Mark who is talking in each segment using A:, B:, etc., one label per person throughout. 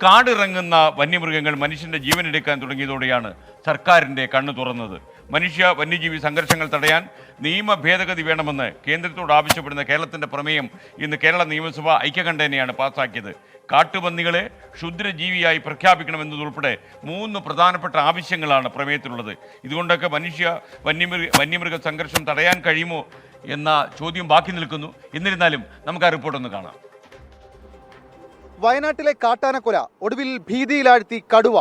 A: കാടിറങ്ങുന്ന വന്യമൃഗങ്ങൾ മനുഷ്യന്റെ ജീവനെടുക്കാൻ തുടങ്ങിയതോടെയാണ് സർക്കാരിന്റെ കണ്ണു തുറന്നത്. മനുഷ്യ വന്യജീവി സംഘർഷങ്ങൾ തടയാൻ നിയമ ഭേദഗതി വേണമെന്ന് കേന്ദ്രത്തോട് ആവശ്യപ്പെടുന്ന കേരളത്തിന്റെ പ്രമേയം ഇന്ന് കേരള നിയമസഭ ഐക്യകണ്ഠേനയാണ് പാസാക്കിയത്. കാട്ടുപന്നികളെ ക്ഷുദ്രജീവിയായി പ്രഖ്യാപിക്കണമെന്നതുൾപ്പെടെ 3 പ്രധാനപ്പെട്ട ആവശ്യങ്ങളാണ് പ്രമേയത്തിലുള്ളത്. ഇതുകൊണ്ടൊക്കെ വന്യമൃഗ സംഘർഷം തടയാൻ കഴിയുമോ എന്ന ചോദ്യം ബാക്കി നിൽക്കുന്നു. എന്നിരുന്നാലും നമുക്ക് ആ റിപ്പോർട്ടൊന്ന് കാണാം.
B: വയനാട്ടിലെ കാട്ടാനക്കൊല ഒടുവിൽ ഭീതിയിലാഴ്ത്തി കടുവ.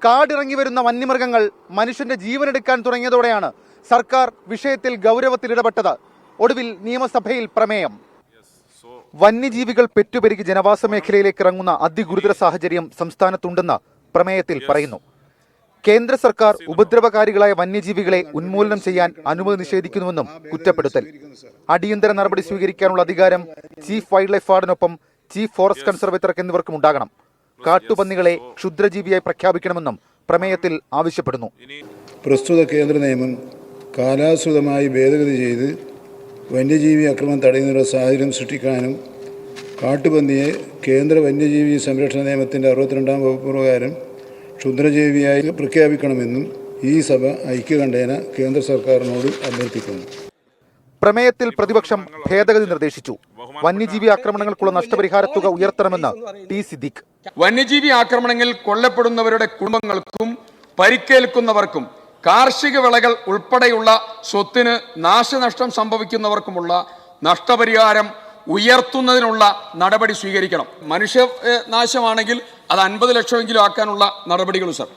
B: കാടിറങ്ങി വരുന്ന വന്യമൃഗങ്ങൾ മനുഷ്യന്റെ ജീവനെടുക്കാൻ തുടങ്ങിയതോടെയാണ് സർക്കാർ വിഷയത്തിൽ ഗൗരവത്തിൽ ഇടപെട്ടത്. ഒടുവിൽ നിയമസഭയിൽ പ്രമേയം. വന്യജീവികൾ പെറ്റുപെരുകി ജനവാസ മേഖലയിലേക്ക് ഇറങ്ങുന്ന അതിഗുരുതര സാഹചര്യം സംസ്ഥാനത്തുണ്ടെന്ന് പ്രമേയത്തിൽ പറയുന്നു. കേന്ദ്ര സർക്കാർ ഉപദ്രവകാരികളായ വന്യജീവികളെ ഉന്മൂലനം ചെയ്യാൻ അനുമതി നിഷേധിക്കുന്നുവെന്നും കുറ്റപ്പെടുത്തൽ. അടിയന്തര നടപടി സ്വീകരിക്കാനുള്ള അധികാരം ചീഫ് വൈൽഡ് ലൈഫ് വാർഡനൊപ്പം ചീഫ് ഫോറസ്റ്റ് കൺസർവേറ്റർക്ക് എന്നിവർക്കും ഉണ്ടാകണം. കാട്ടുപന്നികളെ ക്ഷുദ്രജീവിയായി പ്രഖ്യാപിക്കണമെന്നും പ്രമേയത്തിൽ ആവശ്യപ്പെടുന്നു.
C: പ്രസ്തുത കേന്ദ്ര നിയമം കാലാനുസൃതമായി ഭേദഗതി ചെയ്ത് വന്യജീവി ആക്രമണം തടയുന്നതിനുള്ള സാഹചര്യം സൃഷ്ടിക്കാനും കാട്ടുപന്നിയെ കേന്ദ്ര വന്യജീവി സംരക്ഷണ നിയമത്തിൻ്റെ 62-ാം വകുപ്പ് പ്രകാരം ക്ഷുദ്രജീവിയായി പ്രഖ്യാപിക്കണമെന്നും ഈ സഭ ഐക്യകണ്ഠേന കേന്ദ്ര സർക്കാരിനോട് അഭ്യർത്ഥിക്കുന്നു.
B: പ്രമേയത്തിൽ പ്രതിപക്ഷം ഭേദഗതി നിർദ്ദേശിച്ചു. വന്യജീവി ആക്രമണങ്ങൾക്കുള്ള നഷ്ടപരിഹാര തുക ഉയർത്തണമെന്ന് ടി സിദ്ദീഖ്.
D: വന്യജീവി ആക്രമണങ്ങളിൽ കൊല്ലപ്പെടുന്നവരുടെ കുടുംബങ്ങൾക്കും പരിക്കേൽക്കുന്നവർക്കും കാർഷിക വിളകൾ ഉൾപ്പെടെയുള്ള സ്വത്തിന് നാശനഷ്ടം സംഭവിക്കുന്നവർക്കുമുള്ള നഷ്ടപരിഹാരം ഉയർത്തുന്നതിനുള്ള നടപടി സ്വീകരിക്കണം. മനുഷ്യനാശമാണെങ്കിൽ അത് 50 ലക്ഷമെങ്കിലും ആക്കാനുള്ള നടപടികളും സർ.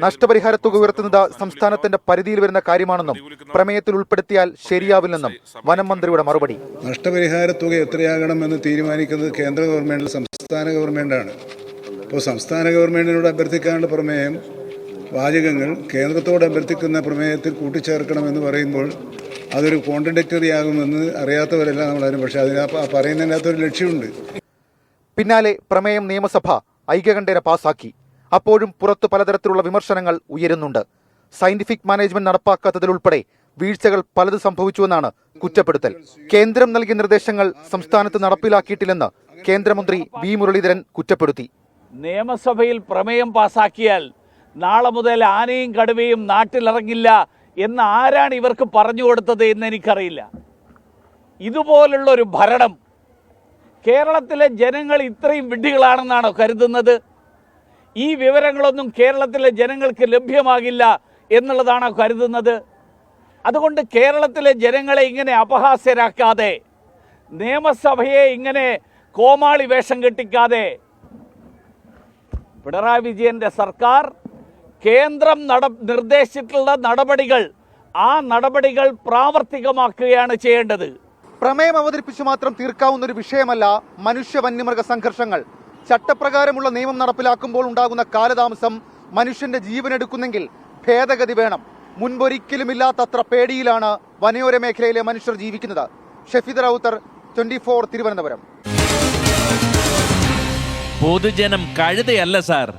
B: നഷ്ടപരിഹാര തുക ഉയർത്തുന്നത് സംസ്ഥാനത്തിന്റെ പരിധിയിൽ വരുന്ന കാര്യമാണെന്നും പ്രമേയത്തിൽ ഉൾപ്പെടുത്തിയാൽ ശരിയാവില്ലെന്നും വനം മന്ത്രിയുടെ മറുപടി.
C: നഷ്ടപരിഹാര തുക എത്രയാകണമെന്ന് തീരുമാനിക്കുന്നത് കേന്ദ്ര ഗവൺമെന്റ്, സംസ്ഥാന ഗവൺമെന്റാണ്. അപ്പോൾ സംസ്ഥാന ഗവൺമെന്റിനോട് അഭ്യർത്ഥിക്കാനുള്ള പ്രമേയം വാചകങ്ങൾ കേന്ദ്രത്തോട് അഭ്യർത്ഥിക്കുന്ന പ്രമേയത്തിൽ കൂട്ടിച്ചേർക്കണമെന്ന് പറയുമ്പോൾ അതൊരു കോൺട്രഡിക്ടറി ആകുമെന്ന് അറിയാത്തവരെല്ലാം നമ്മളാരും. പക്ഷെ അതിന് പറയുന്നതിനകത്തൊരു ലക്ഷ്യമുണ്ട്.
B: പിന്നാലെ പ്രമേയം നിയമസഭ ഐക്യകണ്ഠേന പാസാക്കി. അപ്പോഴും പുറത്തു പലതരത്തിലുള്ള വിമർശനങ്ങൾ ഉയരുന്നുണ്ട്. സയന്റിഫിക് മാനേജ്മെന്റ് നടപ്പാക്കാത്തതിലുൾപ്പെടെ വീഴ്ചകൾ പലത് സംഭവിച്ചുവെന്നാണ് കുറ്റപ്പെടുത്തൽ. കേന്ദ്രം നൽകിയ നിർദ്ദേശങ്ങൾ സംസ്ഥാനത്ത് നടപ്പിലാക്കിയിട്ടില്ലെന്ന് കേന്ദ്രമന്ത്രി വി മുരളീധരൻ കുറ്റപ്പെടുത്തി.
E: നിയമസഭയിൽ പ്രമേയം പാസാക്കിയാൽ നാളെ മുതൽ ആനയും കടുവയും നാട്ടിലിറങ്ങില്ല എന്ന് ആരാണ് ഇവർക്ക് പറഞ്ഞു കൊടുത്തത് എന്ന് എനിക്കറിയില്ല. ഇതുപോലുള്ള ഒരു ഭരണം കേരളത്തിലെ ജനങ്ങൾ ഇത്രയും വിഡ്ഢികളാണെന്നാണോ കരുതുന്നത്? ഈ വിവരങ്ങളൊന്നും കേരളത്തിലെ ജനങ്ങൾക്ക് ലഭ്യമാകില്ല എന്നുള്ളതാണോ കരുതുന്നത്? അതുകൊണ്ട് കേരളത്തിലെ ജനങ്ങളെ ഇങ്ങനെ അപഹാസ്യരാക്കാതെ, നിയമസഭയെ ഇങ്ങനെ കോമാളി വേഷം കെട്ടിക്കാതെ പിണറായി വിജയന്റെ സർക്കാർ കേന്ദ്രം നിർദ്ദേശിച്ചിട്ടുള്ള നടപടികൾ, ആ നടപടികൾ പ്രാവർത്തികമാക്കുകയാണ് ചെയ്യേണ്ടത്.
B: പ്രമേയം അവതരിപ്പിച്ചു മാത്രം തീർക്കാവുന്ന ഒരു വിഷയമല്ല മനുഷ്യ വന്യമൃഗ സംഘർഷങ്ങൾ. ചട്ടപ്രകാരമുള്ള നിയമം നടപ്പിലാക്കുമ്പോൾ ഉണ്ടാകുന്ന കാലതാമസം മനുഷ്യന്റെ ജീവനെടുക്കുന്നെങ്കിൽ ഭേദഗതി വേണം. മുൻപൊരിക്കലുമില്ലാത്തത്ര പേടിയിലാണ് വനയോര മേഖലയിലെ മനുഷ്യർ ജീവിക്കുന്നത്. ഷഫീദ് റൌത്തർ, 24 തിരുവനന്തപുരം.
F: പൊതുജനം കഴുതയല്ല സാർ.